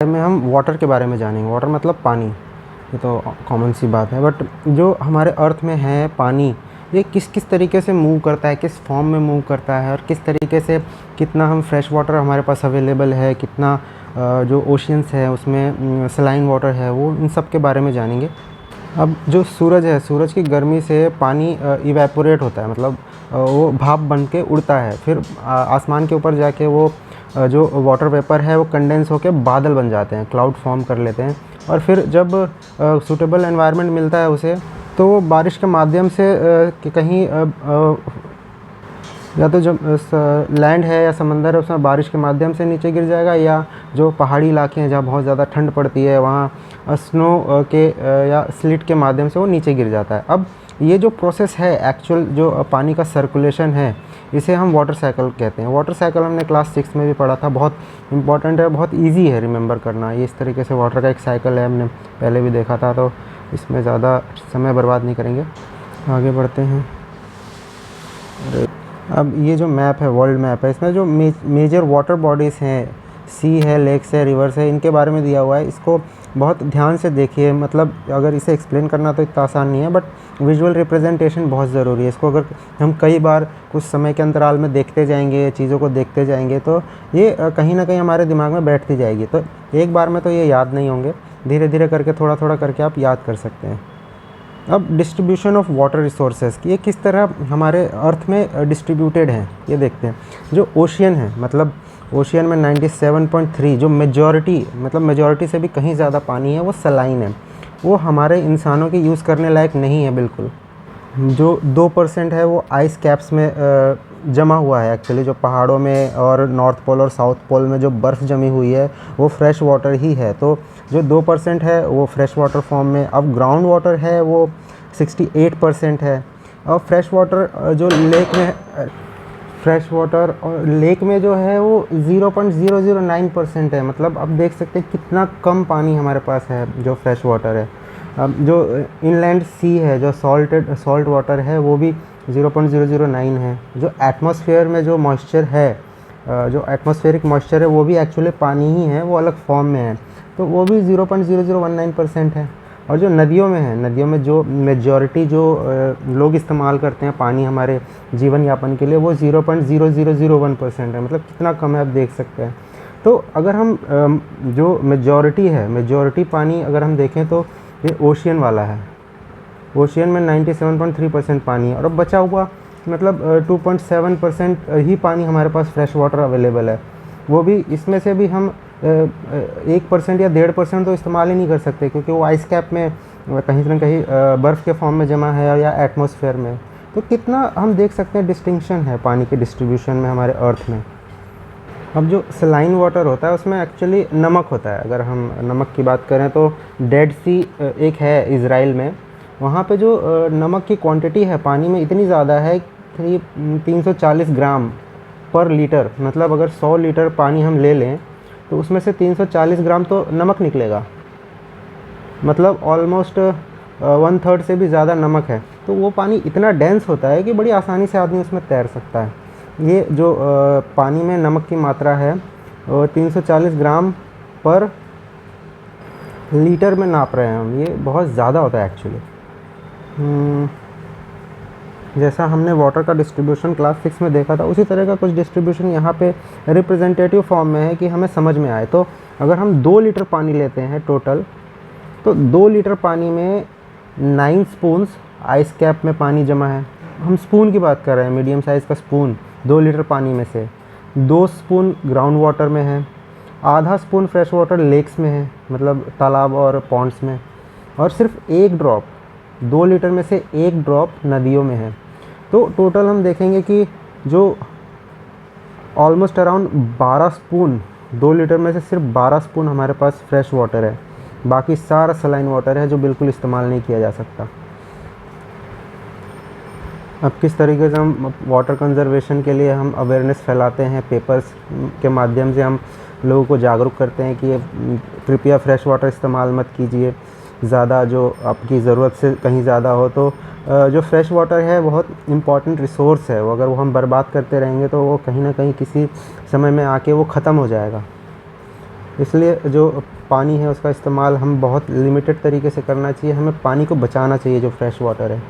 में हम वाटर के बारे में जानेंगे। वाटर मतलब पानी, ये तो कॉमन सी बात है। बट जो हमारे अर्थ में है पानी, ये किस किस तरीके से मूव करता है, किस फॉर्म में मूव करता है, और किस तरीके से कितना हम फ्रेश वाटर हमारे पास अवेलेबल है, कितना जो ओशियंस है उसमें सलाइन वाटर है, वो इन सब के बारे में जानेंगे। अब जो सूरज है, सूरज की गर्मी से पानी इवेपोरेट होता है, मतलब वो भाप बन के उड़ता है, फिर आसमान के ऊपर जाके वो जो वाटर वेपर है वो कंडेंस होकर बादल बन जाते हैं, क्लाउड फॉर्म कर लेते हैं। और फिर जब सूटेबल एनवायरनमेंट मिलता है उसे, तो वो बारिश के माध्यम से कहीं या तो जब लैंड है या समंदर है उसमें बारिश के माध्यम से नीचे गिर जाएगा, या जो पहाड़ी इलाके हैं जहाँ बहुत ज़्यादा ठंड पड़ती है वहाँ स्नो के या स्लिट के माध्यम से वो नीचे गिर जाता है। अब ये जो प्रोसेस है, एक्चुअल जो पानी का सर्कुलेशन है, इसे हम वाटर साइकिल कहते हैं। वाटर साइकिल हमने क्लास 6 में भी पढ़ा था, बहुत इंपॉर्टेंट है, बहुत ईजी है रिमेंबर करना। ये इस तरीके से वाटर का एक साइकिल है, हमने पहले भी देखा था, तो इसमें ज़्यादा समय बर्बाद नहीं करेंगे, आगे बढ़ते हैं। अब ये जो मैप है, वर्ल्ड मैप है, इसमें जो मेजर वाटर बॉडीज़ हैं, सी है, लेक्स है, रिवर्स है, इनके बारे में दिया हुआ है। इसको बहुत ध्यान से देखिए, मतलब अगर इसे एक्सप्लेन करना तो इतना आसान नहीं है, बट विजुअल रिप्रेजेंटेशन बहुत ज़रूरी है। इसको अगर हम कई बार कुछ समय के अंतराल में देखते जाएंगे, चीज़ों को देखते जाएंगे, तो ये कहीं ना कहीं हमारे दिमाग में बैठती जाएगी। तो एक बार में तो ये याद नहीं होंगे, धीरे धीरे करके, थोड़ा थोड़ा करके आप याद कर सकते हैं। अब डिस्ट्रीब्यूशन ऑफ वाटर रिसोर्सेज, ये किस तरह हमारे अर्थ में डिस्ट्रीब्यूटेड हैं, ये देखते हैं। जो ओशियन है, मतलब ओशियन में 97.3, जो मेजॉरिटी, मतलब मेजॉरिटी से भी कहीं ज़्यादा पानी है, वो सलाइन है। वो हमारे इंसानों के यूज़ करने लायक नहीं है बिल्कुल। जो 2% है वो आइस कैप्स में जमा हुआ है। एक्चुअली जो पहाड़ों में और नॉर्थ पोल और साउथ पोल में जो बर्फ़ जमी हुई है वो फ्रेश वाटर ही है। तो जो 2% है वो फ्रेश वाटर फॉर्म में। अब ग्राउंड वाटर है वो 68% है। और फ्रेश वाटर जो लेक में, फ्रेश वाटर और लेक में जो है वो 0.009% है। मतलब आप देख सकते हैं कितना कम पानी हमारे पास है जो फ्रेश वाटर है। अब जो इनलैंड सी है, जो सॉल्ट वाटर है, वो भी 0.009 है। जो एटमॉस्फेयर में जो मॉइस्चर है, जो एटमॉस्फेरिक मॉइस्चर है, वो भी एक्चुअली पानी ही है, वो अलग फॉर्म में है, तो वो भी 0.0019% है। और जो नदियों में है, नदियों में जो मेजॉरिटी जो लोग इस्तेमाल करते हैं पानी हमारे जीवन यापन के लिए, वो 0.0001% है। मतलब कितना कम है, आप देख सकते हैं। तो अगर हम जो मेजॉरिटी है, मेजॉरिटी पानी अगर हम देखें तो ये ओशियन वाला है। ओशियन में 97.3% पानी है, और अब बचा हुआ मतलब 2.7% ही पानी हमारे पास फ्रेश वाटर अवेलेबल है। वो भी, इसमें से भी हम 1% या 1.5% तो इस्तेमाल ही नहीं कर सकते, क्योंकि वो आइस कैप में कहीं ना कहीं बर्फ़ के फॉर्म में जमा है, या एटमॉस्फेयर में। तो कितना हम देख सकते हैं डिस्टिंक्शन है पानी के डिस्ट्रीब्यूशन में हमारे अर्थ में। अब जो सलाइन वाटर होता है उसमें एक्चुअली नमक होता है। अगर हम नमक की बात करें तो डेड सी एक है इज़राइल में, वहाँ पे जो नमक की क्वांटिटी है पानी में इतनी ज़्यादा है कि 340 ग्राम पर लीटर। मतलब अगर 100 लीटर पानी हम ले लें तो उसमें से 340 ग्राम तो नमक निकलेगा। मतलब ऑलमोस्ट 1/3 से भी ज़्यादा नमक है। तो वो पानी इतना डेंस होता है कि बड़ी आसानी से आदमी उसमें तैर सकता है। ये जो पानी में नमक की मात्रा है 340 ग्राम पर लीटर में नाप रहे हैं हम, ये बहुत ज़्यादा होता है एक्चुअली। जैसा हमने वाटर का डिस्ट्रीब्यूशन क्लास 6 में देखा था, उसी तरह का कुछ डिस्ट्रीब्यूशन यहाँ पे रिप्रेजेंटेटिव फॉर्म में है कि हमें समझ में आए। तो अगर हम 2 लीटर पानी लेते हैं टोटल, तो 2 लीटर पानी में 9 स्पून्स आइस कैप में पानी जमा है। हम स्पून की बात कर रहे हैं, मीडियम साइज़ का स्पून। 2 लीटर पानी में से 2 स्पून ग्राउंड वाटर में है, आधा स्पून फ्रेश वाटर लेक्स में है, मतलब तालाब और पॉन्ड्स में, और सिर्फ 1 ड्रॉप, 2 लीटर में से 1 ड्रॉप नदियों में है। तो टोटल हम देखेंगे कि जो ऑलमोस्ट अराउंड 12 स्पून, 2 लीटर में से सिर्फ 12 स्पून हमारे पास फ्रेश वाटर है, बाकी सारा सलाइन वाटर है जो बिल्कुल इस्तेमाल नहीं किया जा सकता। अब किस तरीके से हम वाटर कंजर्वेशन के लिए हम अवेयरनेस फैलाते हैं, पेपर्स के माध्यम से हम लोगों को जागरूक करते हैं कि ये कृपया फ्रेश वाटर इस्तेमाल मत कीजिए, ज़्यादा जो आपकी ज़रूरत से कहीं ज़्यादा हो। तो जो फ्रेश वाटर है बहुत इम्पॉर्टेंट रिसोर्स है, वो अगर वो हम बर्बाद करते रहेंगे तो वो कहीं ना कहीं किसी समय में आके वो ख़त्म हो जाएगा। इसलिए जो पानी है उसका इस्तेमाल हम बहुत लिमिटेड तरीके से करना चाहिए, हमें पानी को बचाना चाहिए जो फ्रेश वाटर है।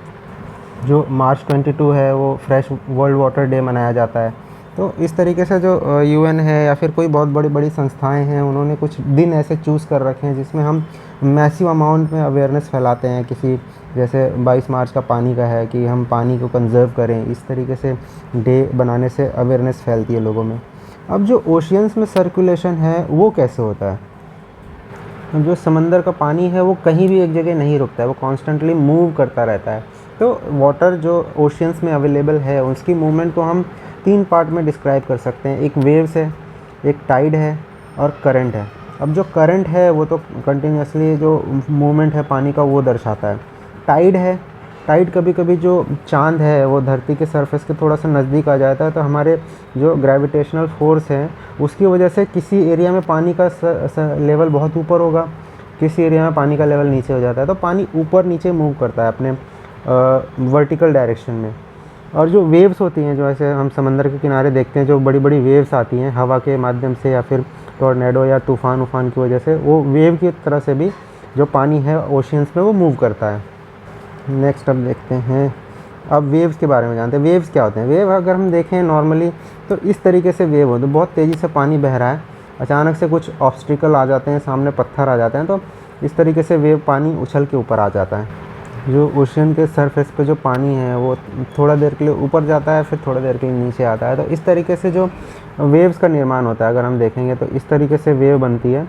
जो मार्च 22 है वो फ्रेश वर्ल्ड वाटर डे मनाया जाता है। तो इस तरीके से जो यूएन है या फिर कोई बहुत बड़ी बड़ी संस्थाएं हैं, उन्होंने कुछ दिन ऐसे चूज़ कर रखे हैं जिसमें हम मैसिव अमाउंट में अवेयरनेस फैलाते हैं। किसी जैसे 22 मार्च का पानी का है कि हम पानी को कंज़र्व करें, इस तरीके से डे बनाने से अवेयरनेस फैलती है लोगों में। अब जो ओशियंस में सर्कुलेशन है वो कैसे होता है? जो समंदर का पानी है वो कहीं भी एक जगह नहीं रुकता है, वो कॉन्स्टेंटली मूव करता रहता है। तो वाटर जो ओशियंस में अवेलेबल है उसकी मूवमेंट को हम 3 पार्ट में डिस्क्राइब कर सकते हैं। एक वेव्स है, एक टाइड है और करंट है। अब जो करंट है वो तो कंटिन्यूसली जो मूवमेंट है पानी का वो दर्शाता है। टाइड है, टाइड कभी कभी जो चांद है वो धरती के सरफेस के थोड़ा सा नज़दीक आ जाता है तो हमारे जो ग्रेविटेशनल फोर्स है उसकी वजह से किसी एरिया में पानी का लेवल बहुत ऊपर होगा, किसी एरिया में पानी का लेवल नीचे हो जाता है। तो पानी ऊपर नीचे मूव करता है अपने वर्टिकल डायरेक्शन में। और जो वेव्स होती हैं, जो ऐसे हम समंदर के किनारे देखते हैं, जो बड़ी बड़ी वेव्स आती हैं हवा के माध्यम से या फिर टॉर्नेडो या तूफ़ान उफ़ान की वजह से, वो वेव की तरह से भी जो पानी है ओशियंस में वो मूव करता है। नेक्स्ट अब देखते हैं, अब वेव्स के बारे में जानते हैं। वेव्स क्या होते हैं? वेव अगर हम देखें नॉर्मली तो इस तरीके से वेव होते हैं, बहुत तेज़ी से पानी बह रहा है, अचानक से कुछ ऑब्स्टिकल आ जाते हैं, सामने पत्थर आ जाते हैं, तो इस तरीके से वेव पानी उछल के ऊपर आ जाता है। जो ओशियन के सरफेस पे जो पानी है वो थोड़ा देर के लिए ऊपर जाता है, फिर थोड़ा देर के लिए नीचे आता है। तो इस तरीके से जो वेव्स का निर्माण होता है, अगर हम देखेंगे तो इस तरीके से वेव बनती है।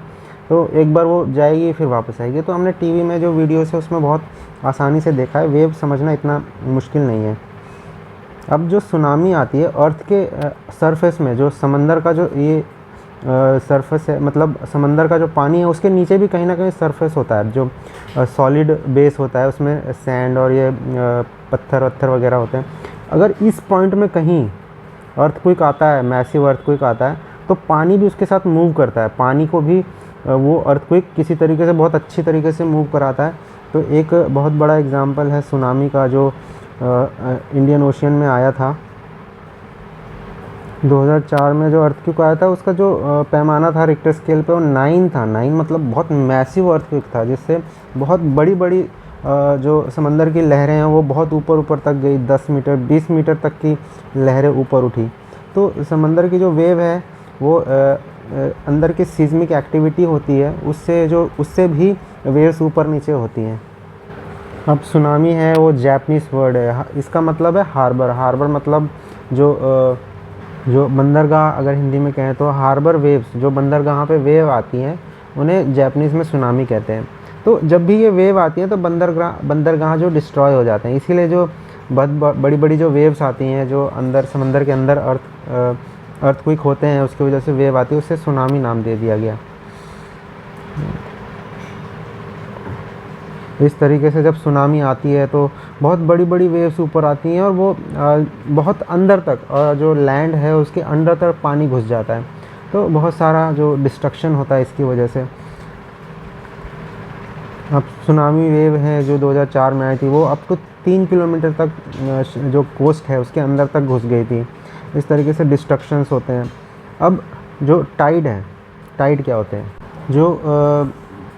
तो एक बार वो जाएगी फिर वापस आएगी। तो हमने टीवी में जो वीडियोस है उसमें बहुत आसानी से देखा है, वेव समझना इतना मुश्किल नहीं है। अब जो सुनामी आती है अर्थ के सरफेस में, जो समंदर का जो ये सरफेस है, मतलब समंदर का जो पानी है उसके नीचे भी कहीं ना कहीं सरफेस होता है, जो सॉलिड बेस होता है, उसमें सैंड और ये पत्थर वत्थर वगैरह होते हैं। अगर इस पॉइंट में कहीं अर्थक्वेक आता है, मैसिव अर्थक्वेक आता है, तो पानी भी उसके साथ मूव करता है, पानी को भी वो अर्थक्वेक किसी तरीके से बहुत अच्छी तरीके से मूव कराता है। तो एक बहुत बड़ा एग्जांपल है सुनामी का, जो इंडियन ओशियन में आया था 2004 में। जो अर्थक्वेक आया था उसका जो पैमाना था रिक्टर स्केल पे वो 9 था। 9 मतलब बहुत मैसिव अर्थक्वेक था, जिससे बहुत बड़ी बड़ी जो समंदर की लहरें हैं वो बहुत ऊपर ऊपर तक गई, 10 मीटर 20 मीटर तक की लहरें ऊपर उठी। तो समंदर की जो वेव है वो अंदर की सीज़मिक एक्टिविटी होती है, उससे भी वेव्स ऊपर नीचे होती हैं। अब सुनामी है वो जापानीज़ वर्ड है, इसका मतलब है हार्बर। हार्बर मतलब जो बंदरगाह, अगर हिंदी में कहें तो हार्बर वेव्स, जो बंदरगाह पे वेव आती हैं उन्हें जापानीज़ में सुनामी कहते हैं। तो जब भी ये वेव आती हैं तो बंदरगाह जो डिस्ट्रॉय हो जाते हैं, इसीलिए जो बहुत बड़ी बड़ी जो वेव्स आती हैं जो अंदर समंदर के अंदर अर्थक्वेक होते हैं, उसकी वजह से वेव आती है, उससे सुनामी नाम दे दिया गया। इस तरीके से जब सुनामी आती है तो बहुत बड़ी बड़ी वेव्स ऊपर आती हैं और वो बहुत अंदर तक, और जो लैंड है उसके अंदर तक पानी घुस जाता है। तो बहुत सारा जो डिस्ट्रक्शन होता है इसकी वजह से। अब सुनामी वेव है जो 2004 में आई थी, वो अप टू 3 किलोमीटर तक जो कोस्ट है उसके अंदर तक घुस गई थी। इस तरीके से डिस्ट्रक्शंस होते हैं। अब जो टाइड है, टाइड क्या होते हैं? जो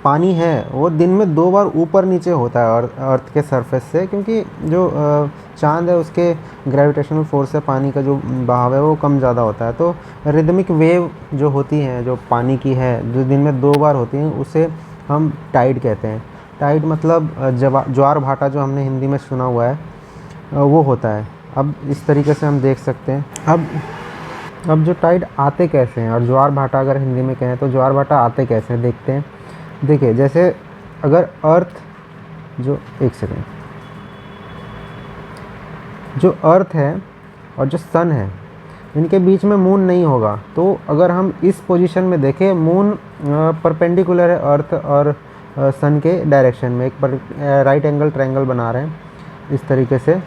पानी है वो दिन में 2 बार ऊपर नीचे होता है अर्थ के सरफेस से, क्योंकि जो चांद है उसके ग्रेविटेशनल फोर्स से पानी का जो बहाव है वो कम ज़्यादा होता है। तो रिदमिक वेव जो होती हैं, जो पानी की है, जो दिन में 2 बार होती हैं, उसे हम टाइड कहते हैं। टाइड मतलब ज्वार भाटा, जो हमने हिंदी में सुना हुआ है, वो होता है। अब इस तरीके से हम देख सकते हैं। अब जो टाइड आते कैसे हैं, और ज्वार भाटा अगर हिंदी में कहें तो ज्वार भाटा आते कैसे हैं, देखते हैं। देखिए, जैसे अगर अर्थ जो अर्थ है और जो सन है, इनके बीच में मून नहीं होगा। तो अगर हम इस पोजीशन में देखें, मून परपेंडिकुलर है अर्थ और सन के डायरेक्शन में, एक राइट एंगल ट्रायंगल बना रहे हैं इस तरीके से।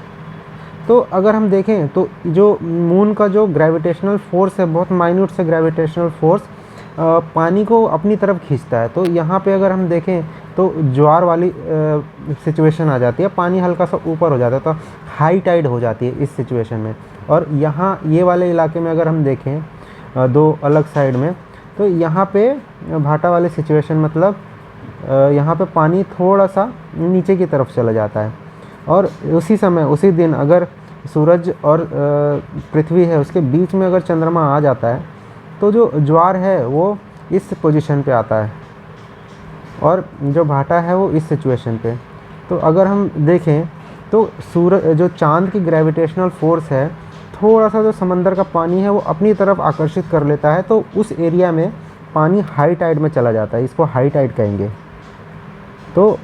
तो अगर हम देखें तो जो मून का जो ग्रेविटेशनल फोर्स है, बहुत माइन्यूट से ग्रेविटेशनल फोर्स पानी को अपनी तरफ खींचता है। तो यहाँ पे अगर हम देखें तो ज्वार वाली सिचुएशन आ जाती है, पानी हल्का सा ऊपर हो जाता है, तो हाई टाइड हो जाती है इस सिचुएशन में। और यहाँ ये वाले इलाके में अगर हम देखें 2 अलग साइड में, तो यहाँ पे भाटा वाली सिचुएशन मतलब यहाँ पे पानी थोड़ा सा नीचे की तरफ चला जाता है, और उसी समय उसी दिन अगर सूरज और पृथ्वी है उसके बीच में अगर चंद्रमा आ जाता है तो जो ज्वार है वो इस पोजीशन पे आता है और जो भाटा है वो इस सिचुएशन पे। तो अगर हम देखें तो जो चांद की ग्रेविटेशनल फोर्स है, थोड़ा सा जो समंदर का पानी है वो अपनी तरफ आकर्षित कर लेता है, तो उस एरिया में पानी हाई टाइड में चला जाता है, इसको हाई टाइड कहेंगे। तो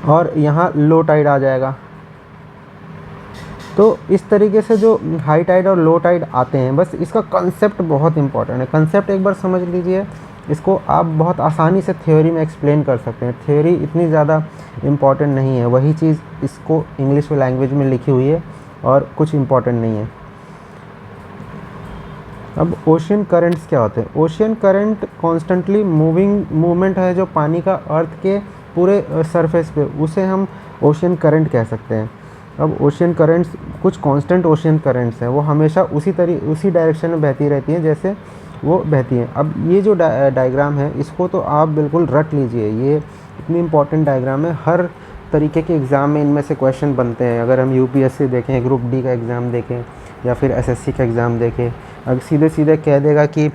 और यहाँ लो टाइड आ जाएगा। तो इस तरीके से जो हाई टाइड और लो टाइड आते हैं, बस इसका कंसेप्ट बहुत इंपॉर्टेंट है। कंसेप्ट एक बार समझ लीजिए, इसको आप बहुत आसानी से थ्योरी में एक्सप्लेन कर सकते हैं। थ्योरी इतनी ज़्यादा इम्पॉर्टेंट नहीं है, वही चीज़ इसको इंग्लिश लैंग्वेज में लिखी हुई है और कुछ इम्पॉर्टेंट नहीं है। अब ओशियन करंट्स क्या होते हैं? ओशियन करंट कॉन्स्टेंटली मूवमेंट है जो पानी का अर्थ के पूरे सरफेस पे, उसे हम ओशियन करंट कह सकते हैं। अब ओशियन करंट्स कुछ कांस्टेंट ओशियन करंट्स हैं, वो हमेशा उसी डायरेक्शन में बहती रहती हैं जैसे वो बहती हैं। अब ये जो डायग्राम है इसको तो आप बिल्कुल रट लीजिए, ये इतनी इम्पॉर्टेंट डायग्राम है, हर तरीके के एग्ज़ाम में इनमें से क्वेश्चन बनते हैं। अगर हम यूपीएससी देखें, ग्रुप डी का एग्ज़ाम देखें या फिर एसएससी का एग्ज़ाम देखें, अगर सीधे सीधे कह देगा कि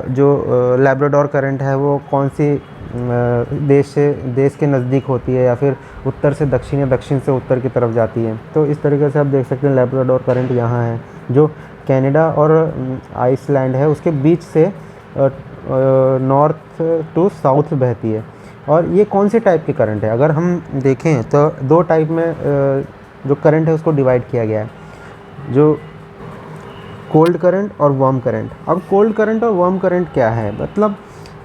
जो लैब्राडोर करंट है वो कौन सी देश के नज़दीक होती है, या फिर उत्तर से दक्षिण या दक्षिण से उत्तर की तरफ जाती है। तो इस तरीके से आप देख सकते हैं लैब्राडोर करंट यहाँ है जो कनाडा और आइसलैंड है उसके बीच से नॉर्थ टू साउथ बहती है। और ये कौन से टाइप की करंट है? अगर हम देखें तो दो टाइप में जो करंट है उसको डिवाइड किया गया है, जो कोल्ड करंट और वार्म करंट। अब कोल्ड करंट और वार्म करंट क्या है? मतलब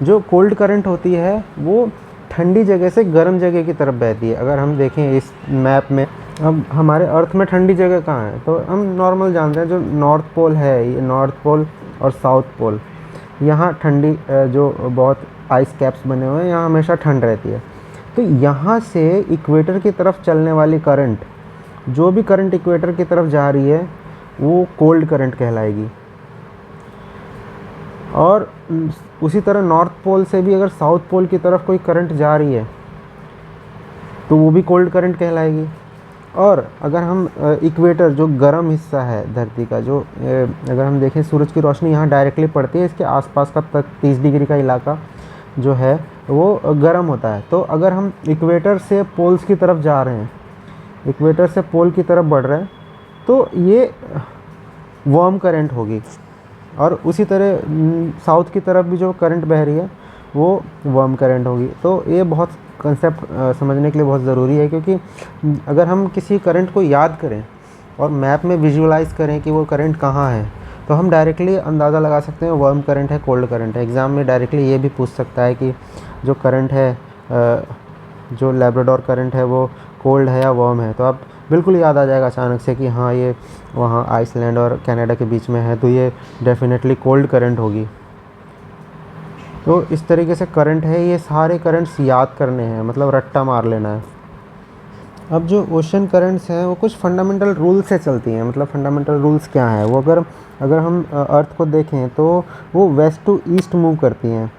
जो कोल्ड करंट होती है वो ठंडी जगह से गर्म जगह की तरफ बहती है। अगर हम देखें इस मैप में, अब हमारे अर्थ में ठंडी जगह कहाँ है? तो हम नॉर्मल जानते हैं जो नॉर्थ पोल है, ये नॉर्थ पोल और साउथ पोल, यहाँ ठंडी जो बहुत आइस कैप्स बने हुए हैं, यहाँ हमेशा ठंड रहती है। तो यहाँ से इक्वेटर की तरफ चलने वाली करंट, जो भी करंट इक्वेटर की तरफ जा रही है वो कोल्ड करंट कहलाएगी। और उसी तरह नॉर्थ पोल से भी अगर साउथ पोल की तरफ कोई करंट जा रही है तो वो भी कोल्ड करंट कहलाएगी। और अगर हम इक्वेटर जो गर्म हिस्सा है धरती का, जो अगर हम देखें सूरज की रोशनी यहाँ डायरेक्टली पड़ती है, इसके आसपास का 30 डिग्री का इलाका जो है वो गर्म होता है। तो अगर हम इक्वेटर से पोल्स की तरफ जा रहे हैं, इक्वेटर से पोल की तरफ बढ़ रहे हैं, तो ये वार्म करंट होगी। और उसी तरह साउथ की तरफ भी जो करंट बह रही है वो वार्म करंट होगी। तो ये बहुत कंसेप्ट समझने के लिए बहुत ज़रूरी है, क्योंकि अगर हम किसी करंट को याद करें और मैप में विजुअलाइज़ करें कि वो करंट कहाँ है, तो हम डायरेक्टली अंदाज़ा लगा सकते हैं वार्म करंट है, कोल्ड करंट है। एग्ज़ाम में डायरेक्टली ये भी पूछ सकता है कि जो करंट है, जो लैब्राडोर करंट है वो कोल्ड है या वार्म है। तो आप बिल्कुल याद आ जाएगा अचानक से कि हाँ ये वहाँ आइसलैंड और कनाडा के बीच में है, तो ये डेफिनेटली कोल्ड करंट होगी। तो इस तरीके से करंट है, ये सारे करंट्स याद करने हैं, मतलब रट्टा मार लेना है। अब जो ओशन करंट्स हैं वो कुछ फंडामेंटल रूल से चलती हैं। मतलब फंडामेंटल रूल्स क्या हैं? वो अगर हम अर्थ को देखें तो वो वेस्ट टू ईस्ट मूव करती हैं।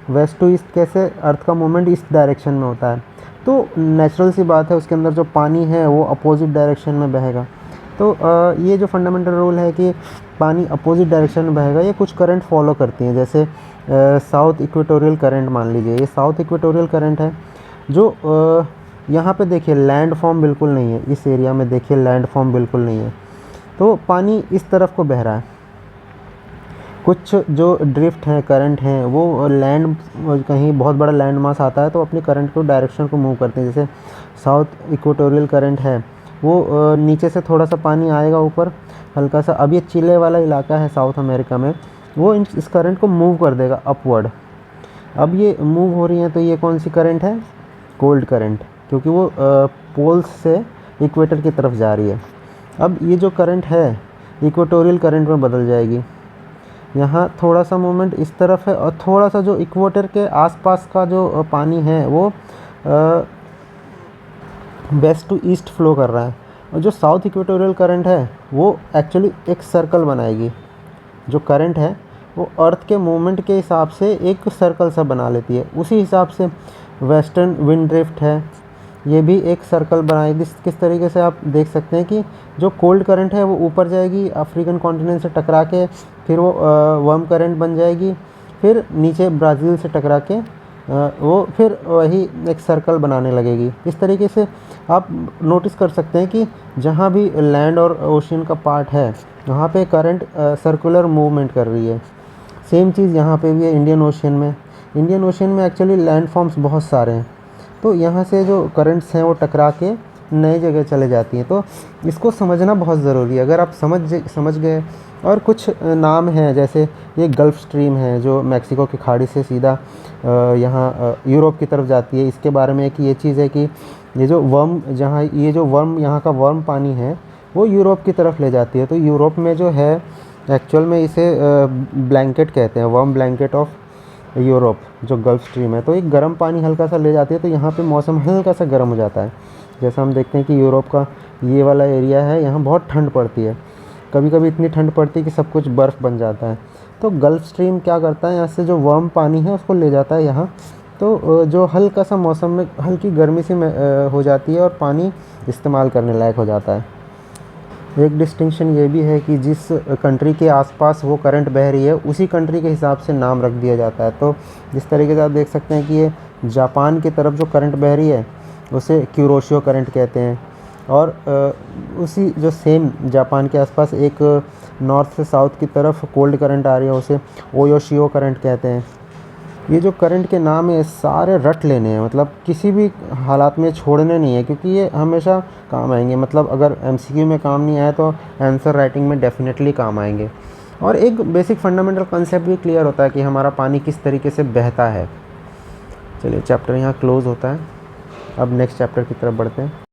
वेस्ट टू ईस्ट कैसे? अर्थ का मूवमेंट इस डायरेक्शन में होता है, तो नेचुरल सी बात है उसके अंदर जो पानी है वो अपोजिट डायरेक्शन में बहेगा। तो ये जो फंडामेंटल रूल है कि पानी अपोजिट डायरेक्शन में बहेगा, ये कुछ करंट फॉलो करती हैं। जैसे साउथ इक्वेटोरियल करंट मान लीजिए, ये साउथ इक्वेटोरियल करंट है जो यहाँ पे देखिए लैंड फॉर्म बिल्कुल नहीं है, इस एरिया में देखिए लैंड फॉर्म बिल्कुल नहीं है, तो पानी इस तरफ को बह रहा है। कुछ जो ड्रिफ्ट हैं, करंट हैं, वो लैंड, कहीं बहुत बड़ा लैंड मास आता है तो अपनी करंट को डायरेक्शन को मूव करते हैं। जैसे साउथ इक्वेटोरियल करंट है, वो नीचे से थोड़ा सा पानी आएगा ऊपर हल्का सा। अब ये चिले वाला इलाका है साउथ अमेरिका में, वो इस करंट को मूव कर देगा अपवर्ड। अब ये मूव हो रही हैं तो ये कौन सी करंट है? कोल्ड करंट, क्योंकि वो पोल्स से इक्वेटर की तरफ जा रही है। अब ये जो करंट है इक्वेटोरियल करंट में बदल जाएगी। यहाँ थोड़ा सा मूवमेंट इस तरफ है और थोड़ा सा जो इक्वेटर के आसपास का जो पानी है वो वेस्ट टू ईस्ट फ्लो कर रहा है। और जो साउथ इक्वेटोरियल करंट है वो एक्चुअली एक सर्कल बनाएगी। जो करंट है वो अर्थ के मूवमेंट के हिसाब से एक सर्कल सा बना लेती है। उसी हिसाब से वेस्टर्न विंड ड्रिफ्ट है, ये भी एक सर्कल बनाए। किस तरीके से आप देख सकते हैं कि जो कोल्ड करंट है वो ऊपर जाएगी अफ्रीकन कॉन्टिनेंट से टकरा के, फिर वो वार्म करंट बन जाएगी, फिर नीचे ब्राज़ील से टकरा के वो फिर वही एक सर्कल बनाने लगेगी। इस तरीके से आप नोटिस कर सकते हैं कि जहाँ भी लैंड और ओशन का पार्ट है वहाँ पे करंट सर्कुलर मूवमेंट कर रही है। सेम चीज़ यहाँ पे भी है इंडियन ओशन में। इंडियन ओशन में एक्चुअली लैंड फॉर्म्स बहुत सारे हैं, तो यहाँ से जो करंट्स हैं वो टकरा के नई जगह चले जाती हैं। तो इसको समझना बहुत ज़रूरी है। अगर आप समझ गए, और कुछ नाम हैं जैसे ये गल्फ़ स्ट्रीम है जो मैक्सिको की खाड़ी से सीधा यहाँ यूरोप की तरफ जाती है। इसके बारे में एक ये चीज़ है कि ये जो वर्म यहाँ का वर्म पानी है वो यूरोप की तरफ ले जाती है। तो यूरोप में जो है एक्चुअल में इसे ब्लैंकेट कहते हैं, वार्म ब्लैंकेट ऑफ यूरोप जो गल्फ़ स्ट्रीम है। तो एक गर्म पानी हल्का सा ले जाती है, तो यहाँ पे मौसम हल्का सा गर्म हो जाता है। जैसा हम देखते हैं कि यूरोप का ये वाला एरिया है, यहाँ बहुत ठंड पड़ती है, कभी कभी इतनी ठंड पड़ती है कि सब कुछ बर्फ़ बन जाता है। तो गल्फ़ स्ट्रीम क्या करता है, यहाँ से जो वार्म पानी है उसको ले जाता है यहाँ, तो जो हल्का सा मौसम में हल्की गर्मी सी हो जाती है और पानी इस्तेमाल करने लायक हो जाता है। एक डिस्टिंक्शन ये भी है कि जिस कंट्री के आसपास वो करंट बह रही है उसी कंट्री के हिसाब से नाम रख दिया जाता है। तो जिस तरीके से आप देख सकते हैं कि ये जापान की तरफ जो करंट बह रही है उसे क्यूरोशियो करंट कहते हैं, और उसी जो सेम जापान के आसपास एक नॉर्थ से साउथ की तरफ कोल्ड करंट आ रही है उसे ओयोशियो करंट कहते हैं। ये जो करंट के नाम है सारे रट लेने हैं, मतलब किसी भी हालात में छोड़ने नहीं है, क्योंकि ये हमेशा काम आएंगे। मतलब अगर एमसीक्यू में काम नहीं आया तो आंसर राइटिंग में डेफिनेटली काम आएंगे। और एक बेसिक फंडामेंटल कंसेप्ट भी क्लियर होता है कि हमारा पानी किस तरीके से बहता है। चलिए चैप्टर यहाँ क्लोज़ होता है, अब नेक्स्ट चैप्टर की तरफ बढ़ते हैं।